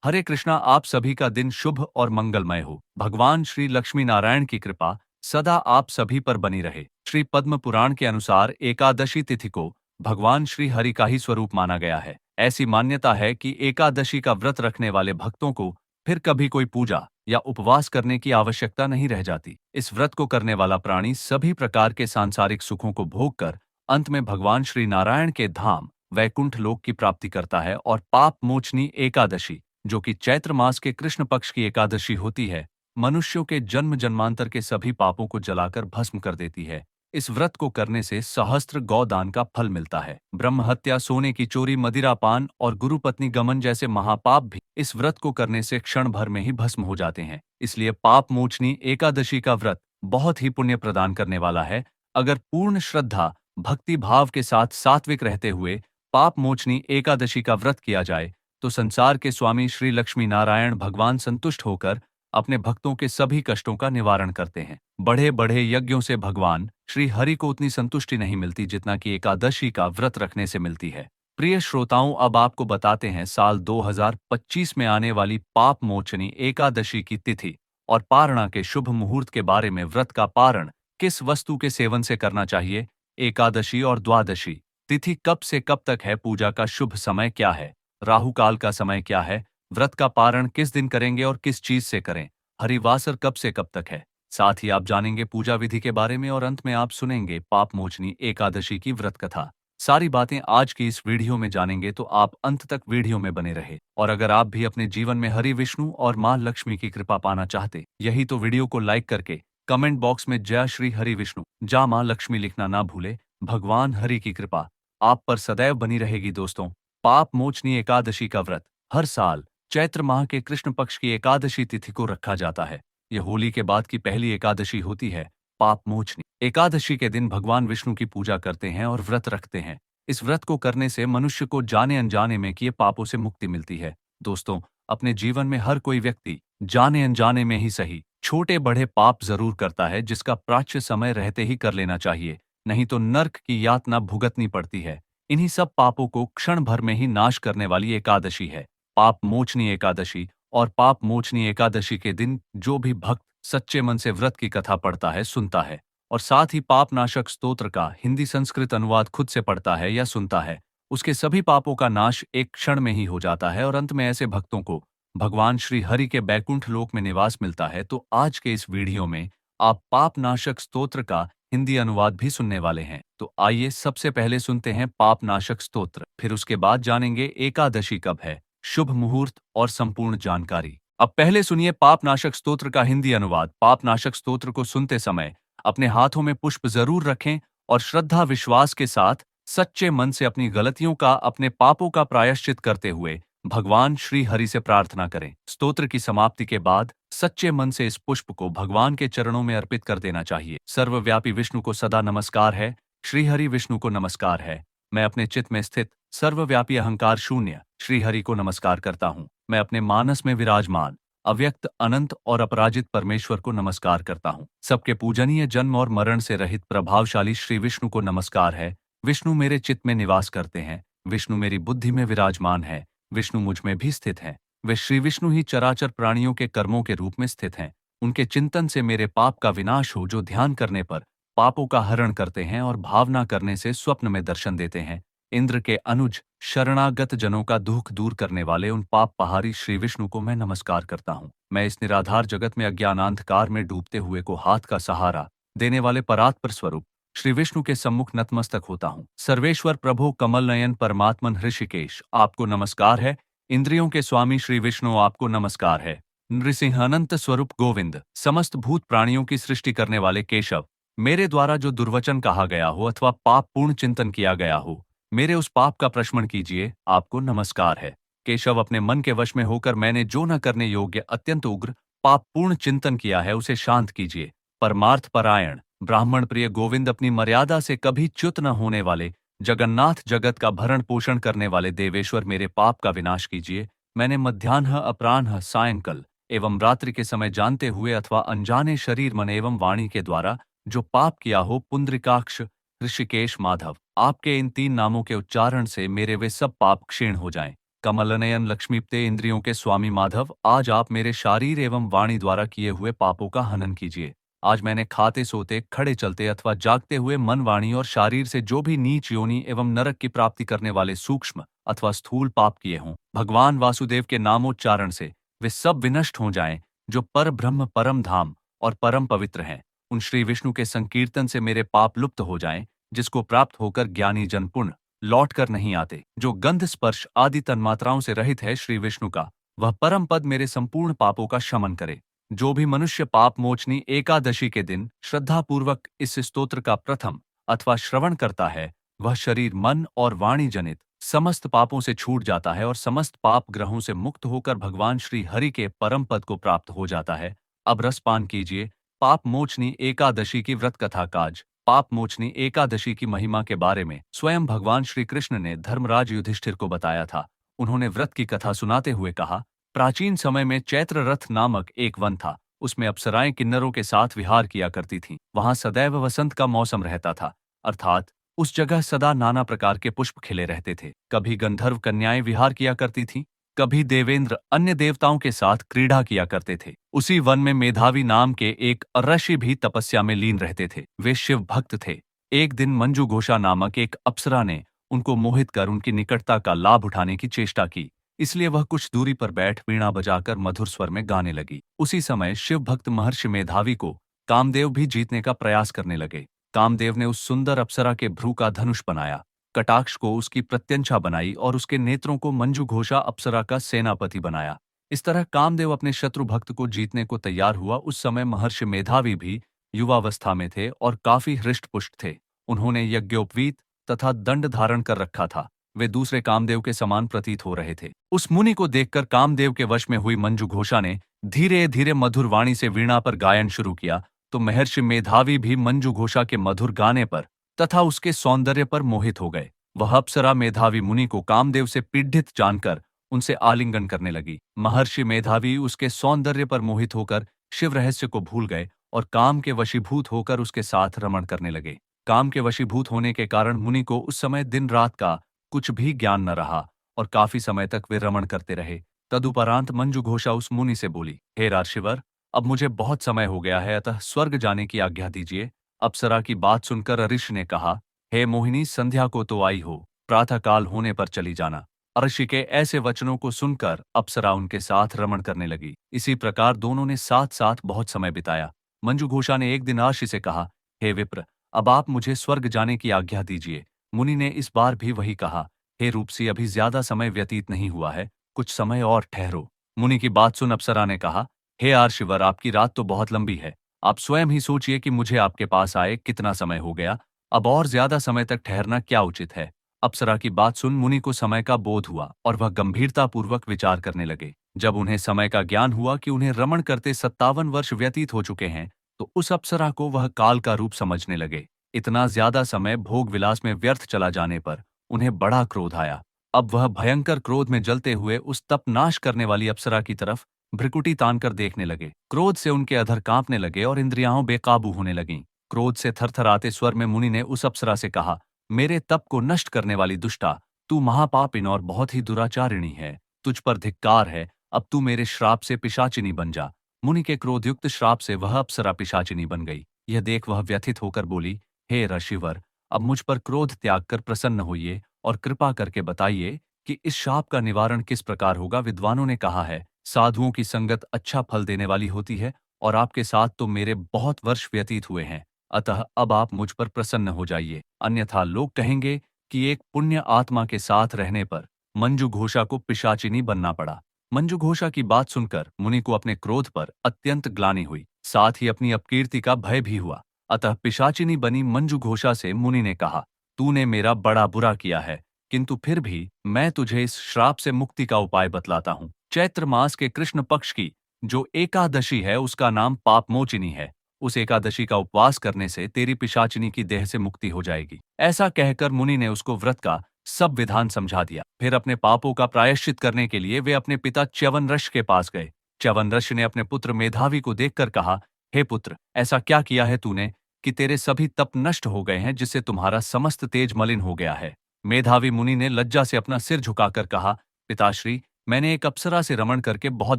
हरे कृष्णा। आप सभी का दिन शुभ और मंगलमय हो। भगवान श्री लक्ष्मी नारायण की कृपा सदा आप सभी पर बनी रहे। श्री पद्म पुराण के अनुसार एकादशी तिथि को भगवान श्री हरि का ही स्वरूप माना गया है। ऐसी मान्यता है कि एकादशी का व्रत रखने वाले भक्तों को फिर कभी कोई पूजा या उपवास करने की आवश्यकता नहीं रह जाती। इस व्रत को करने वाला प्राणी सभी प्रकार के सांसारिक सुखों को भोग कर अंत में भगवान श्री नारायण के धाम वैकुंठ लोक की प्राप्ति करता है। और पाप मोचनी एकादशी, जो कि चैत्र मास के कृष्ण पक्ष की एकादशी होती है, मनुष्यों के जन्म जन्मांतर के सभी पापों को जलाकर भस्म कर देती है। इस व्रत को करने से सहस्त्र गौदान का फल मिलता है। ब्रह्म हत्या, सोने की चोरी, मदिरापान और गुरुपत्नी गमन जैसे महापाप भी इस व्रत को करने से क्षण भर में ही भस्म हो जाते हैं। इसलिए पाप मोचनी एकादशी का व्रत बहुत ही पुण्य प्रदान करने वाला है। अगर पूर्ण श्रद्धा भक्ति भाव के साथ सात्विक रहते हुए पाप मोचनी एकादशी का व्रत किया जाए तो संसार के स्वामी श्री लक्ष्मी नारायण भगवान संतुष्ट होकर अपने भक्तों के सभी कष्टों का निवारण करते हैं। बड़े बड़े यज्ञों से भगवान श्री हरि को उतनी संतुष्टि नहीं मिलती जितना कि एकादशी का व्रत रखने से मिलती है। प्रिय श्रोताओं, अब आपको बताते हैं साल 2025 में आने वाली पाप मोचनी एकादशी की तिथि और पारणा के शुभ मुहूर्त के बारे में। व्रत का पारण किस वस्तु के सेवन से करना चाहिए, एकादशी और द्वादशी तिथि कब से कब तक है, पूजा का शुभ समय क्या है, राहु काल का समय क्या है, व्रत का पारण किस दिन करेंगे और किस चीज से करें, हरिवासर कब से कब तक है। साथ ही आप जानेंगे पूजा विधि के बारे में और अंत में आप सुनेंगे पाप मोचनी एकादशी की व्रत कथा। सारी बातें आज की इस वीडियो में जानेंगे, तो आप अंत तक वीडियो में बने रहे। और अगर आप भी अपने जीवन में हरि विष्णु और मां लक्ष्मी की कृपा पाना चाहते यही तो वीडियो को लाइक करके कमेंट बॉक्स में जय श्री हरि विष्णु जय मां लक्ष्मी लिखना ना भूले। भगवान हरि की कृपा आप पर सदैव बनी रहेगी। दोस्तों, पाप मोचनी एकादशी का व्रत हर साल चैत्र माह के कृष्ण पक्ष की एकादशी तिथि को रखा जाता है। यह होली के बाद की पहली एकादशी होती है। पाप मोचनी एकादशी के दिन भगवान विष्णु की पूजा करते हैं और व्रत रखते हैं। इस व्रत को करने से मनुष्य को जाने अनजाने में किए पापों से मुक्ति मिलती है। दोस्तों, अपने जीवन में हर कोई व्यक्ति जाने अनजाने में ही सही छोटे बड़े पाप जरूर करता है, जिसका प्राच्य समय रहते ही कर लेना चाहिए, नहीं तो नर्क की यातना भुगतनी पड़ती है। इन्हीं सब पापों को क्षण भर में ही नाश करने वाली एकादशी है पाप मोचनी एकादशी। और पाप मोचनी एकादशी के दिन जो भी भक्त सच्चे मन से व्रत की कथा पढ़ता है, सुनता है और साथ ही पाप नाशक स्तोत्र का हिंदी संस्कृत अनुवाद खुद से पढ़ता है या सुनता है, उसके सभी पापों का नाश एक क्षण में ही हो जाता है और अंत में ऐसे भक्तों को भगवान श्री हरि के बैकुंठ लोक में निवास मिलता है। तो आज के इस वीडियो में आप पाप नाशक स्तोत्र का हिंदी अनुवाद भी सुनने वाले हैं। तो आइए सबसे पहले सुनते हैं पाप नाशक स्तोत्र, फिर उसके बाद जानेंगे एकादशी कब है, शुभ मुहूर्त और संपूर्ण जानकारी। अब पहले सुनिए पाप नाशक स्तोत्र का हिंदी अनुवाद। पाप नाशक स्तोत्र को सुनते समय अपने हाथों में पुष्प जरूर रखें और श्रद्धा विश्वास के साथ सच्चे मन से अपनी गलतियों का, अपने पापों का प्रायश्चित करते हुए भगवान श्री हरि से प्रार्थना करें। स्तोत्र की समाप्ति के बाद सच्चे मन से इस पुष्प को भगवान के चरणों में अर्पित कर देना चाहिए। सर्वव्यापी विष्णु को सदा नमस्कार है, श्री हरि विष्णु को नमस्कार है। मैं अपने चित्त में स्थित सर्वव्यापी अहंकार शून्य श्री हरि को नमस्कार करता हूँ। मैं अपने मानस में विराजमान अव्यक्त अनंत और अपराजित परमेश्वर को नमस्कार करता हूँ। सबके पूजनीय जन्म और मरण से रहित प्रभावशाली श्री विष्णु को नमस्कार है। विष्णु मेरे चित्त में निवास करते हैं, विष्णु मेरी बुद्धि में विराजमान है, विष्णु मुझ में भी स्थित हैं। वे श्री विष्णु ही चराचर प्राणियों के कर्मों के रूप में स्थित हैं। उनके चिंतन से मेरे पाप का विनाश हो, जो ध्यान करने पर पापों का हरण करते हैं और भावना करने से स्वप्न में दर्शन देते हैं। इंद्र के अनुज शरणागत जनों का दुख दूर करने वाले उन पाप पहारी श्री विष्णु को मैं नमस्कार करता हूँ। मैं इस निराधार जगत में अज्ञानांधकार में डूबते हुए को हाथ का सहारा देने वाले परात्पर स्वरूप श्री विष्णु के सम्मुख नतमस्तक होता हूँ। सर्वेश्वर प्रभु कमल नयन परमात्मन ऋषिकेश आपको नमस्कार है। इंद्रियों के स्वामी श्री विष्णु आपको नमस्कार है। नृसिंह अनंत स्वरूप गोविंद समस्त भूत प्राणियों की सृष्टि करने वाले केशव, मेरे द्वारा जो दुर्वचन कहा गया हो अथवा पाप पूर्ण चिंतन किया गया हो, मेरे उस पाप का प्रशमन कीजिए, आपको नमस्कार है। केशव, अपने मन के वश में होकर मैंने जो न करने योग्य अत्यंत उग्र पाप पूर्ण चिंतन किया है, उसे शांत कीजिए। परमार्थ परायण ब्राह्मण प्रिय गोविंद, अपनी मर्यादा से कभी च्युत न होने वाले जगन्नाथ, जगत का भरण पोषण करने वाले देवेश्वर, मेरे पाप का विनाश कीजिए। मैंने मध्याह्न, अपराह्न, सायंकाल एवं रात्रि के समय जानते हुए अथवा अनजाने शरीर, मन एवं वाणी के द्वारा जो पाप किया हो, पुंडरीकाक्ष, ऋषिकेश, माधव, आपके इन तीन नामों के उच्चारण से मेरे वे सब पाप क्षीण हो जाएं। कमलनयन लक्ष्मीपते इंद्रियों के स्वामी माधव, आज आप मेरे शारीर एवं वाणी द्वारा किए हुए पापों का हनन कीजिए। आज मैंने खाते सोते, खड़े चलते अथवा जागते हुए मन, वाणी और शारीर से जो भी नीच योनि एवं नरक की प्राप्ति करने वाले सूक्ष्म अथवा स्थूल पाप किए हों, भगवान वासुदेव के नामोच्चारण से वे सब विनष्ट हो जाएं, जो पर ब्रह्म, परम धाम और परम पवित्र हैं। उन श्री विष्णु के संकीर्तन से मेरे पाप लुप्त हो जाएं, जिसको प्राप्त होकर ज्ञानी जन पुण्य लौट कर नहीं आते। जो गंध, स्पर्श आदि तन्मात्राओं से रहित है श्री विष्णु का, वह परम पद मेरे संपूर्ण पापों का शमन करे। जो भी मनुष्य पाप मोचनी एकादशी के दिन श्रद्धापूर्वक इस स्तोत्र का प्रथम अथवा श्रवण करता है, वह शरीर, मन और वाणी जनित समस्त पापों से छूट जाता है और समस्त पाप ग्रहों से मुक्त होकर भगवान श्री हरि के परम पद को प्राप्त हो जाता है। अब रसपान कीजिए। पाप मोचनी एकादशी की व्रत कथा काज। पाप मोचनी एकादशी की महिमा के बारे में स्वयं भगवान श्री कृष्ण ने धर्मराज युधिष्ठिर को बताया था। उन्होंने व्रत की कथा सुनाते हुए कहा, प्राचीन समय में चैत्र रथ नामक एक वन था। उसमें अप्सराएं किन्नरों के साथ विहार किया करती थीं। वहां सदैव वसंत का मौसम रहता था, अर्थात उस जगह सदा नाना प्रकार के पुष्प खिले रहते थे। कभी गंधर्व कन्याएं विहार किया करती थीं, कभी देवेंद्र अन्य देवताओं के साथ क्रीड़ा किया करते थे। उसी वन में मेधावी नाम के एक ऋषि भी तपस्या में लीन रहते थे। वे शिव भक्त थे। एक दिन मंजू घोषा नामक एक अप्सरा ने उनको मोहित कर उनकी निकटता का लाभ उठाने की चेष्टा की, इसलिए वह कुछ दूरी पर बैठ वीणा बजाकर मधुर स्वर में गाने लगी। उसी समय शिव भक्त महर्षि मेधावी को कामदेव भी जीतने का प्रयास करने लगे। कामदेव ने उस सुंदर अप्सरा के भ्रू का धनुष बनाया, कटाक्ष को उसकी प्रत्यंछा बनाई और उसके नेत्रों को मंजू घोषा अप्सरा का सेनापति बनाया। इस तरह कामदेव अपने शत्रु भक्त को जीतने को तैयार हुआ। उस समय महर्षि मेधावी भी युवावस्था में थे और काफी हृष्ट-पुष्ट थे। उन्होंने यज्ञोपवीत तथा दंड धारण कर रखा था। वे दूसरे कामदेव के समान प्रतीत हो रहे थे। उस मुनि को देखकर कामदेव के वश में हुई मंजू घोषा ने धीरे धीरे मधुर वाणी से वीणा पर गायन शुरू किया, तो महर्षि मेधावी भी मंजू घोषा के मधुर गाने पर तथा उसके सौंदर्य पर मोहित हो गए। वह अप्सरा मेधावी मुनि को कामदेव से पीड़ित जानकर उनसे आलिंगन करने लगी। महर्षि मेधावी उसके सौंदर्य पर मोहित होकर शिव रहस्य को भूल गए और काम के वशीभूत होकर उसके साथ रमण करने लगे। काम के वशीभूत होने के कारण मुनि को उस समय दिन रात का कुछ भी ज्ञान न रहा और काफी समय तक वे रमण करते रहे। तदुपरांत मंजू घोषा उस मुनि से बोली, हे राजशिवर, अब मुझे बहुत समय हो गया है, अतः स्वर्ग जाने की आज्ञा दीजिए। अप्सरा की बात सुनकर ऋषि ने कहा, हे मोहिनी, संध्या को तो आई हो, प्रातःकाल होने पर चली जाना। ऋषि के ऐसे वचनों को सुनकर अप्सरा उनके साथ रमण करने लगी। इसी प्रकार दोनों ने साथ साथ बहुत समय बिताया। मंजू घोषा ने एक दिन ऋषि से कहा, हे विप्र, अब आप मुझे स्वर्ग जाने की आज्ञा दीजिए। मुनि ने इस बार भी वही कहा, हे रूपसी, अभी ज्यादा समय व्यतीत नहीं हुआ है, कुछ समय और ठहरो। मुनि की बात सुन अप्सरा ने कहा, हे आर्षिवर, आपकी रात तो बहुत लंबी है। आप स्वयं ही सोचिए कि मुझे आपके पास आए कितना समय हो गया, अब और ज्यादा समय तक ठहरना क्या उचित है। अप्सरा की बात सुन मुनि को समय का बोध हुआ और वह गंभीरतापूर्वक विचार करने लगे। जब उन्हें समय का ज्ञान हुआ कि उन्हें रमण करते 57 वर्ष व्यतीत हो चुके हैं, तो उस अप्सरा को वह काल का रूप समझने लगे। इतना ज्यादा समय भोग विलास में व्यर्थ चला जाने पर उन्हें बड़ा क्रोध आया। अब वह भयंकर क्रोध में जलते हुए उस तप नाश करने वाली अप्सरा की तरफ भ्रिकुटी तानकर देखने लगे। क्रोध से उनके अधर कांपने लगे और इंद्रियां बेकाबू होने लगीं। क्रोध से थरथराते स्वर में मुनि ने उस अप्सरा से कहा, मेरे तप को नष्ट करने वाली दुष्टा, तू महापापिन और बहुत ही दुराचारिणी है। तुझ पर धिक्कार है, अब तू मेरे श्राप से पिशाचिनी बन जा। मुनि के क्रोधयुक्त श्राप से वह अप्सरा पिशाचिनी बन गई। यह देख वह व्यथित होकर बोली, हे ऋषिवर, अब मुझ पर क्रोध त्याग कर प्रसन्न होइए और कृपा करके बताइए कि इस शाप का निवारण किस प्रकार होगा। विद्वानों ने कहा है, साधुओं की संगत अच्छा फल देने वाली होती है और आपके साथ तो मेरे बहुत वर्ष व्यतीत हुए हैं, अतः अब आप मुझ पर प्रसन्न हो जाइए, अन्यथा लोग कहेंगे कि एक पुण्य आत्मा के साथ रहने पर मंजू घोषा को पिशाचिनी बनना पड़ा। मंजू घोषा की बात सुनकर मुनि को अपने क्रोध पर अत्यंत ग्लानि हुई, साथ ही अपनी अपकीर्ति का भय भी हुआ। अतः पिशाचिनी बनी मंजू घोषा से मुनि ने कहा, तूने मेरा बड़ा बुरा किया है, किंतु फिर भी मैं तुझे इस श्राप से मुक्ति का उपाय बतलाता हूँ। चैत्र मास के कृष्ण पक्ष की जो एकादशी है उसका नाम पापमोचिनी है। उस एकादशी का उपवास करने से तेरी पिशाचिनी की देह से मुक्ति हो जाएगी। ऐसा कहकर मुनि ने उसको व्रत का सब विधान समझा दिया। फिर अपने पापों का प्रायश्चित करने के लिए वे अपने पिता च्यवनऋषि के पास गए। च्यवनऋषि ने अपने पुत्र मेधावी को देखकर कहा, हे पुत्र, ऐसा क्या किया है तूने कि तेरे सभी तप नष्ट हो गए हैं, जिससे तुम्हारा समस्त तेज मलिन हो गया है। मेधावी मुनि ने लज्जा से अपना सिर झुकाकर कहा, पिताश्री, मैंने एक अप्सरा से रमण करके बहुत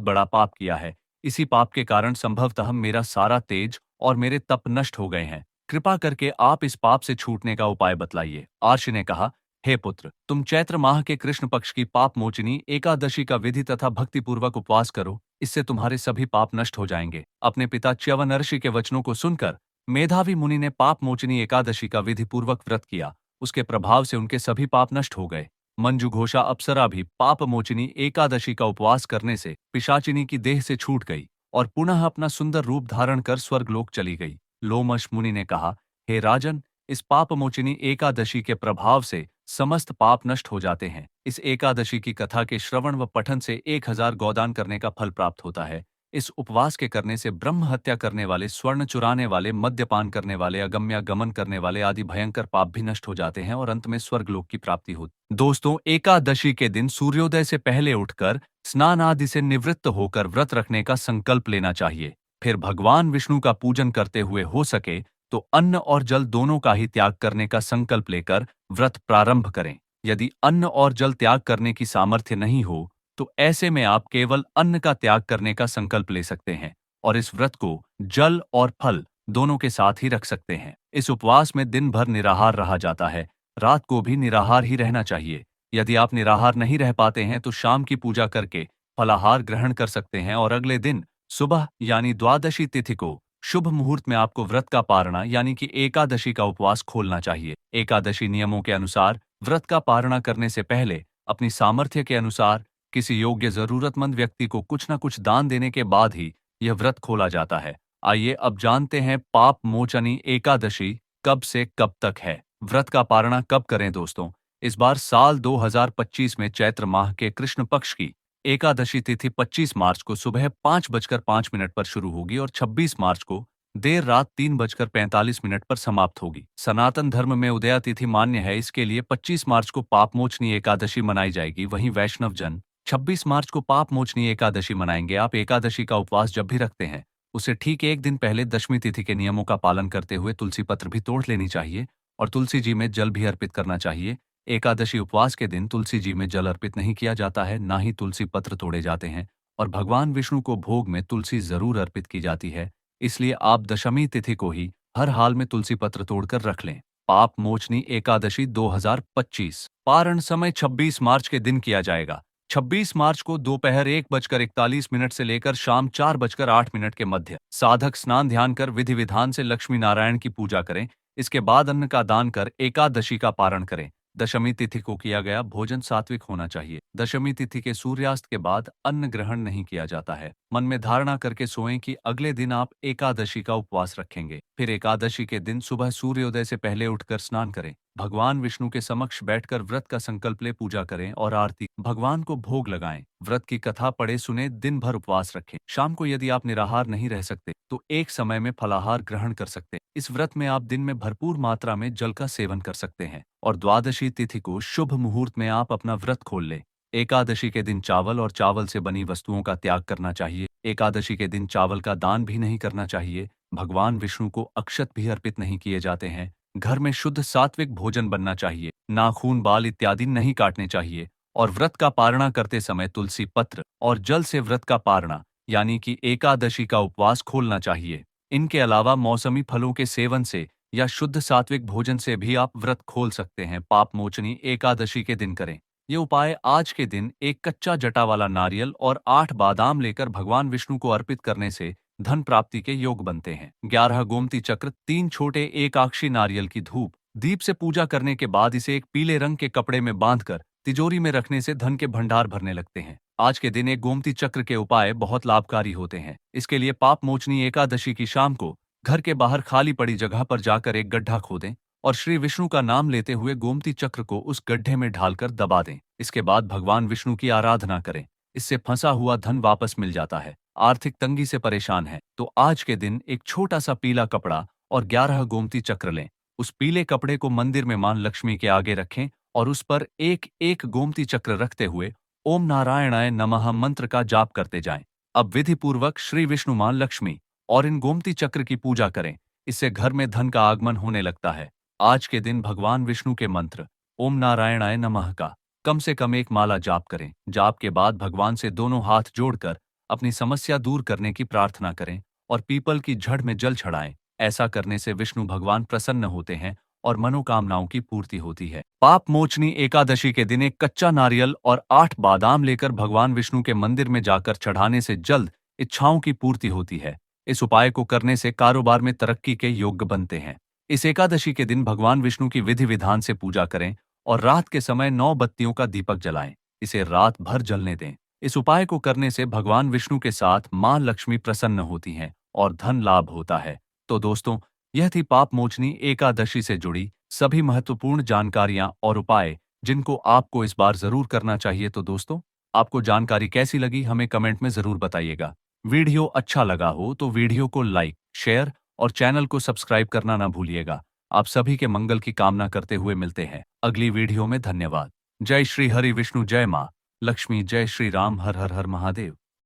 बड़ा पाप किया है। इसी पाप के कारण संभवतः मेरा सारा तेज और मेरे तप नष्ट हो गए हैं। कृपा करके आप इस पाप से छूटने का उपाय बतलाइए। आर्षि ने कहा, हे पुत्र, तुम चैत्र माह के कृष्ण पक्ष की पाप मोचनी एकादशी का विधि तथा भक्तिपूर्वक उपवास करो। इससे तुम्हारे सभी पाप नष्ट हो जाएंगे। अपने पिता च्यवनर्षि के वचनों को सुनकर मेधावी मुनि ने पाप मोचनी एकादशी का विधि पूर्वक व्रत किया। उसके प्रभाव से उनके सभी पाप नष्ट हो गए। मंजू घोषा अप्सरा भी पाप मोचनी एकादशी का उपवास करने से पिशाचिनी की देह से छूट गई और पुनः अपना सुंदर रूप धारण कर स्वर्गलोक चली गई। लोमश मुनि ने कहा, हे राजन, इस पाप मोचनी एकादशी के प्रभाव से समस्त पाप नष्ट हो जाते हैं। इस एकादशी की कथा के श्रवण व पठन से 1000 गोदान करने का फल प्राप्त होता है। इस उपवास के करने से ब्रह्म हत्या करने वाले, स्वर्ण चुराने वाले, मद्यपान करने वाले, अगम्य गमन करने वाले आदि भयंकर पाप भी नष्ट हो जाते हैं और अंत में स्वर्गलोक की प्राप्ति होती। दोस्तों, एकादशी के दिन सूर्योदय से पहले उठकर स्नान आदि से निवृत्त होकर व्रत रखने का संकल्प लेना चाहिए। फिर भगवान विष्णु का पूजन करते हुए हो सके तो अन्न और जल दोनों का ही त्याग करने का संकल्प लेकर व्रत प्रारंभ करें। यदि अन्न और जल त्याग करने की सामर्थ्य नहीं हो तो ऐसे में आप केवल अन्न का त्याग करने का संकल्प ले सकते हैं और इस व्रत को जल और फल दोनों के साथ ही रख सकते हैं। इस उपवास में दिन भर निराहार रहा जाता है, रात को भी निराहार ही रहना चाहिए। यदि आप निराहार नहीं रह पाते हैं तो शाम की पूजा करके फलाहार ग्रहण कर सकते हैं और अगले दिन सुबह यानी द्वादशी तिथि को शुभ मुहूर्त में आपको व्रत का पारणा यानी कि एकादशी का उपवास खोलना चाहिए। एकादशी नियमों के अनुसार व्रत का पारणा करने से पहले अपनी सामर्थ्य के अनुसार किसी योग्य जरूरतमंद व्यक्ति को कुछ न कुछ दान देने के बाद ही यह व्रत खोला जाता है। आइए अब जानते हैं पाप मोचनी एकादशी कब से कब तक है। व्रत का पारणा कब करें दोस्तों? इस बार साल 2025 में चैत्र माह के कृष्ण पक्ष की एकादशी तिथि 25 मार्च को सुबह 5:05 पर शुरू होगी और 26 मार्च को देर रात 3:45 पर समाप्त होगी। सनातन धर्म में उदया तिथि मान्य है, इसके लिए 25 मार्च को पापमोचनी एकादशी मनाई जाएगी। वहीं वैष्णव जन 26 मार्च को पापमोचनी एकादशी मनाएंगे। आप एकादशी का उपवास जब भी रखते हैं उसे ठीक एक दिन पहले दशमी तिथि के नियमों का पालन करते हुए तुलसी पत्र भी तोड़ लेनी चाहिए और तुलसी जी में जल भी अर्पित करना चाहिए। एकादशी उपवास के दिन तुलसी जी में जल अर्पित नहीं किया जाता है, ना ही तुलसी पत्र तोड़े जाते हैं और भगवान विष्णु को भोग में तुलसी जरूर अर्पित की जाती है। इसलिए आप दशमी तिथि को ही हर हाल में तुलसी पत्र तोड़कर रख लें। पाप मोचनी एकादशी 2025 पारण समय 26 मार्च के दिन किया जाएगा। 26 मार्च को दोपहर 1:41 से लेकर शाम 4:08 के मध्य साधक स्नान ध्यान कर विधि विधान से लक्ष्मी नारायण की पूजा करें। इसके बाद अन्न का दान कर एकादशी का पारण करें। दशमी तिथि को किया गया भोजन सात्विक होना चाहिए। दशमी तिथि के सूर्यास्त के बाद अन्न ग्रहण नहीं किया जाता है। मन में धारणा करके सोएं कि अगले दिन आप एकादशी का उपवास रखेंगे। फिर एकादशी के दिन सुबह सूर्योदय से पहले उठकर स्नान करें। भगवान विष्णु के समक्ष बैठकर व्रत का संकल्प ले पूजा करें और आरती भगवान को भोग लगाएं। व्रत की कथा पढ़े सुने दिन भर उपवास रखें। शाम को यदि आप निराहार नहीं रह सकते तो एक समय में फलाहार ग्रहण कर सकते हैं। इस व्रत में आप दिन में भरपूर मात्रा में जल का सेवन कर सकते हैं और द्वादशी तिथि को शुभ मुहूर्त में आप अपना व्रत खोल लें। एकादशी के दिन चावल और चावल से बनी वस्तुओं का त्याग करना चाहिए। एकादशी के दिन चावल का दान भी नहीं करना चाहिए। भगवान विष्णु को अक्षत भी अर्पित नहीं किए जाते हैं। घर में शुद्ध सात्विक भोजन बनना चाहिए। नाखून, बाल इत्यादि नहीं काटने चाहिए और व्रत का पारणा करते समय तुलसी पत्र और जल से व्रत का पारणा यानी कि एकादशी का उपवास खोलना चाहिए। इनके अलावा मौसमी फलों के सेवन से या शुद्ध सात्विक भोजन से भी आप व्रत खोल सकते हैं। पाप मोचनी एकादशी के दिन करें। ये उपाय आज के दिन एक कच्चा जटा वाला नारियल और 8 बादाम लेकर भगवान विष्णु को अर्पित करने से धन प्राप्ति के योग बनते हैं। 11 गोमती चक्र, 3 छोटे एकाक्षी नारियल की धूप दीप से पूजा करने के बाद इसे एक पीले रंग के कपड़े में बांधकर तिजोरी में रखने से धन के भंडार भरने लगते हैं। आज के दिन एक गोमती चक्र के उपाय बहुत लाभकारी होते हैं। इसके लिए पाप मोचनी एकादशी की शाम को घर के बाहर खाली पड़ी जगह पर जाकर एक गड्ढा खोदें और श्री विष्णु का नाम लेते हुए गोमती चक्र को उस गड्ढे में ढालकर दबा दें। इसके बाद भगवान विष्णु की आराधना करें। इससे फंसा हुआ धन वापस मिल जाता है। आर्थिक तंगी से परेशान है तो आज के दिन एक छोटा सा पीला कपड़ा और 11 गोमती चक्र लें। उस पीले कपड़े को मंदिर में मां लक्ष्मी के आगे रखें और उस पर एक एक गोमती चक्र रखते हुए ओम नारायणाय नमः मंत्र का जाप करते जाएं। अब विधि पूर्वक श्री विष्णु, मां लक्ष्मी और इन गोमती चक्र की पूजा करें। इससे घर में धन का आगमन होने लगता है। आज के दिन भगवान विष्णु के मंत्र ओम नारायणाय नमः का कम से कम एक माला जाप करें। जाप के बाद भगवान से दोनों हाथ जोड़कर अपनी समस्या दूर करने की प्रार्थना करें और पीपल की जड़ में जल चढ़ाएं। ऐसा करने से विष्णु भगवान प्रसन्न होते हैं और मनोकामनाओं की पूर्ति होती है। पाप मोचनी एकादशी के दिन एक कच्चा नारियल और 8 बादाम लेकर भगवान विष्णु के मंदिर में जाकर चढ़ाने से जल्द इच्छाओं की पूर्ति होती है। इस उपाय को करने से कारोबार में तरक्की के योग्य बनते हैं। इस एकादशी के दिन भगवान विष्णु की विधि विधान से पूजा करें और रात के समय 9 बत्तियों का दीपक जलाएं। इसे रात भर जलने दें। इस उपाय को करने से भगवान विष्णु के साथ मां लक्ष्मी प्रसन्न होती हैं और धन लाभ होता है। तो दोस्तों, यह थी पाप मोचनी एकादशी से जुड़ी सभी महत्वपूर्ण जानकारियां और उपाय जिनको आपको इस बार जरूर करना चाहिए। तो दोस्तों, आपको जानकारी कैसी लगी हमें कमेंट में जरूर बताइएगा। वीडियो अच्छा लगा हो तो वीडियो को लाइक, शेयर और चैनल को सब्सक्राइब करना ना भूलिएगा। आप सभी के मंगल की कामना करते हुए मिलते हैं अगली वीडियो में। धन्यवाद। जय श्री हरि विष्णु, जय मां लक्ष्मी, जय श्री राम, हर हर हर महादेव।